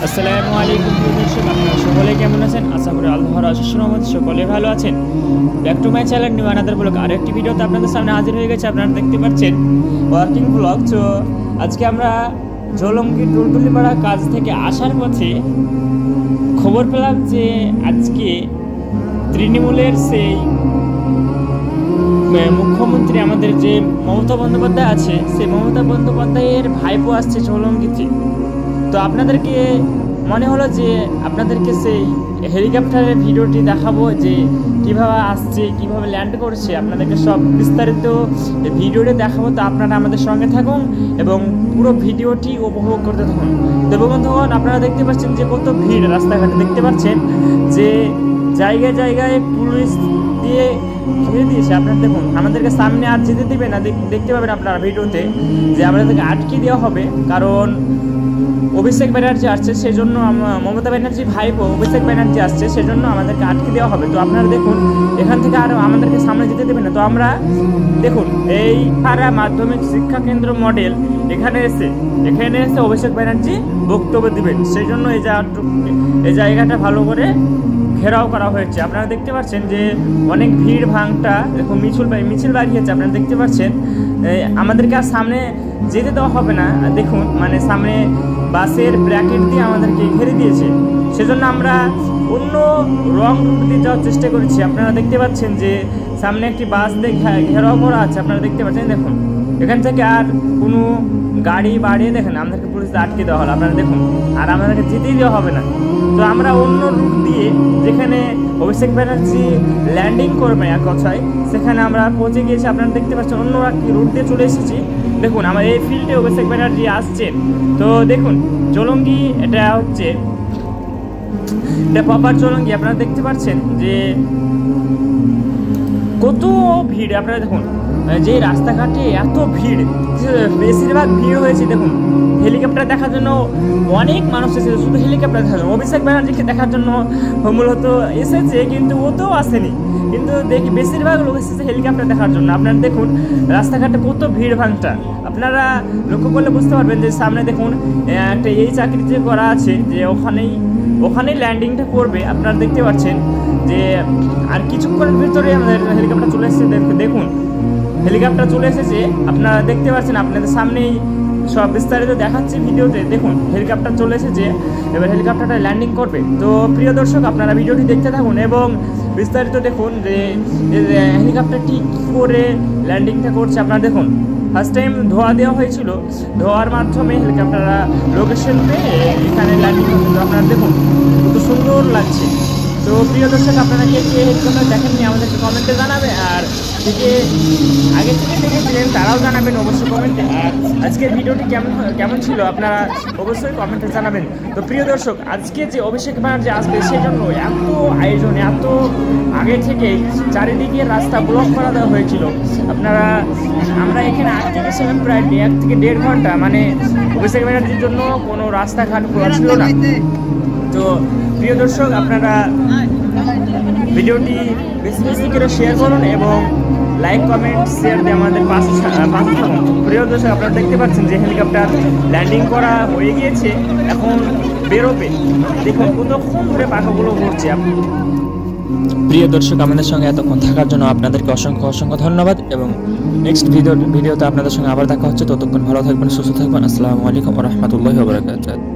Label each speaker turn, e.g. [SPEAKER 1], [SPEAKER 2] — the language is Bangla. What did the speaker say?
[SPEAKER 1] আসসালামু আলাইকুম দর্শক, আপনারা সকলে কেমন আছেন? আশা করি আল্লাহর অশেষ রহমতে সকলে ভালো আছেন। Back to my channel new another blog আরেকটি ভিডিওতে আপনাদের সামনে হাজির হয়ে গেছে। আপনারা দেখতে পাচ্ছেন ওয়ার্কিং ব্লগ। তো আজকে আমরা ঝোলঙ্গি টুলটুলিপাড়া কাজ থেকে আসার পথে খবর পেলাম যে আজকে তৃণমূলের সেই মুখ্যমন্ত্রী আমাদের যে মমতা বন্দ্যোপাধ্যায় আছে, সেই মমতা বন্দ্যোপাধ্যায়ের ভাইপো আসছে ঝোলঙ্গিতে। তো আপনাদেরকে মনে হলো যে আপনাদেরকে সেই হেলিকপ্টারের ভিডিওটি দেখাবো, যে কিভাবে আসছে, কিভাবে ল্যান্ড করছে, আপনাদেরকে সব বিস্তারিত ভিডিওটি দেখাবো। তো আপনারা আমাদের সঙ্গে থাকুন এবং পুরো ভিডিওটি উপভোগ করতে থাকুন। তো বন্ধুগণ, আপনারা দেখতে পাচ্ছেন যে কত ভিড় রাস্তাঘাটে, দেখতে পাচ্ছেন যে জায়গায় জায়গায় পুলিশ দিয়ে ঘিরে দিয়েছে। আপনারা দেখুন, আমাদেরকে সামনে আর যেতে দেবে না। দেখতে পাবেন আপনারা ভিডিওতে যে আমাদেরকে আটকে দেওয়া হবে, কারণ অভিষেক ব্যানার্জি আসছে, সেজন্য মমতা ব্যানার্জি ভাইপো অভিষেক ব্যানার্জি আসছে, সেজন্য আমাদেরকে আটকে দেওয়া হবে। তো আপনারা দেখুন, এখান থেকে আর আমাদেরকে সামনে যেতে দেবে না। তো আমরা দেখুন, এই পাড়া মাধ্যমিক শিক্ষা কেন্দ্র মডেল এখানে এসে অভিষেক ব্যানার্জি বক্তব্য দিবেন, সেই জন্য এই জায়গাটা ভালো করে ঘেরাও করা হয়েছে। আপনারা দেখতে পাচ্ছেন যে অনেক ভিড় ভাঙটা, দেখুন মিছিল বাড়িয়েছে। আপনারা দেখতে পাচ্ছেন আমাদেরকে আর সামনে যেতে দেওয়া হবে না। দেখুন, মানে সামনে বাসের ব্র্যাকেট দিয়ে আমাদেরকে ঘিরে দিয়েছে, সেজন্য আমরা অন্য রং রুট দিয়ে যাওয়ার চেষ্টা করেছি। আপনারা দেখতে পাচ্ছেন যে সামনে একটি বাস দিয়ে ঘেরাও করা আছে। আপনারা দেখতে পাচ্ছেন, দেখুন এখান থেকে আর কোনো গাড়ি বাড়িয়ে দেখেন আমাদেরকে পুলিশ আটকে দেওয়া হলো। আপনারা দেখুন, আর আমাদেরকে যেতেই দেওয়া হবে না। তো আমরা অন্য রুট দিয়ে, যেখানে অভিষেক ব্যানার্জি ল্যান্ডিং করবে এক কথায়, সেখানে আমরা পৌঁছে গিয়েছি। আপনারা দেখতে পাচ্ছেন অন্য একটি রুট দিয়ে চলে এসেছি। দেখুন, আমার এই ফিল্ডে অভিষেক ব্যানার্জি আসছেন। তো দেখুন, ঝোলঙ্গি এটা হচ্ছে প্রপার ঝোলঙ্গি। আপনারা দেখতে পাচ্ছেন যে কত ভিড়। আপনারা দেখুন, যে রাস্তাঘাটে এত ভিড়, বেশিরভাগ ভিড় হয়েছে। দেখুন, হেলিকপ্টার দেখার জন্য অনেক মানুষ এসেছে, শুধু হেলিকপ্টার দেখার জন্য। অভিষেক ব্যানার্জিকে দেখার জন্য মূলত এসেছে, কিন্তু ও তো আসেনি। কিন্তু দেখি বেশিরভাগ লোক এসেছে হেলিকপ্টার দেখার জন্য। আপনারা দেখুন রাস্তাঘাটে কত ভিড় ভাঙটা। আপনারা লক্ষ্য করলে বুঝতে পারবেন যে সামনে দেখুন একটা এই চাকরিতে করা আছে, যে ওখানেই ল্যান্ডিংটা করবে। আপনারা দেখতে পাচ্ছেন যে আর কিছুক্ষণের ভিতরে আমাদের হেলিকপ্টার চলে এসেছে। দেখুন, হেলিকপ্টার চলে এসেছে। আপনারা দেখতে পাচ্ছেন, আপনাদের সামনেই সব বিস্তারিত দেখাচ্ছি ভিডিওতে। দেখুন, হেলিকপ্টার চলে এসেছে, এবার হেলিকপ্টারটা ল্যান্ডিং করবে। তো প্রিয় দর্শক, আপনারা ভিডিওটি দেখতে থাকুন এবং বিস্তারিত দেখুন যে হেলিকপ্টারটি কী করে ল্যান্ডিংটা করছে। আপনারা দেখুন, ফার্স্ট টাইম ধোয়া দেওয়া হয়েছিল, ধোয়ার মাধ্যমে হেলিকপ্টাররা লোকেশন পেয়ে এখানে ল্যান্ডিং করছিল। আপনারা দেখুন কত সুন্দর লাগছে। তো প্রিয় দর্শক, আপনারা কে হেলিকপ্টার দেখেননি আমাদেরকে কমেন্টে জানাবে, আর আগে থেকে দেখেছিলেন তারাও জানাবেন অবশ্যই কমেন্টে। আর আজকের ভিডিওটি কেমন ছিল আপনারা অবশ্যই কমেন্টে জানাবেন। তো প্রিয় দর্শক, আজকে যে অভিষেক ব্যানার্জি আসবে, সেজন্য এত আয়োজন, এত আগে থেকে চারিদিকে রাস্তা ব্লক করা দেওয়া হয়েছিল। আমরা এখানে আটকে গেছিলাম প্রায় 1 থেকে 1.5 ঘন্টা, মানে অভিষেক ব্যানার্জির জন্য কোনো রাস্তাঘাট খোলা ছিল না। তো প্রিয় দর্শক, আপনারা ভিডিওটি বেশি করে শেয়ার করুন এবং লাইক কমেন্ট শেয়ার দিয়ে আমাদের পাশে থাকুন। প্রিয় দর্শক, আপনারা দেখতে পাচ্ছেন যে হেলিকপ্টার ল্যান্ডিং করা হয়ে গিয়েছে, এখন বেরোবে। দেখুন কতক্ষণ ধরে পাখাগুলো ঘুরছে। প্রিয় দর্শক, আমাদের সঙ্গে এতক্ষণ থাকার জন্য আপনাদেরকে অসংখ্য ধন্যবাদ এবং নেক্সট ভিডিওতে আপনাদের সঙ্গে আবার দেখা হচ্ছে। ততক্ষণ ভালো থাকবেন, সুস্থ থাকবেন। আসসালামু আলাইকুম ওয়া রাহমাতুল্লাহি ওয়া বারাকাতুহু।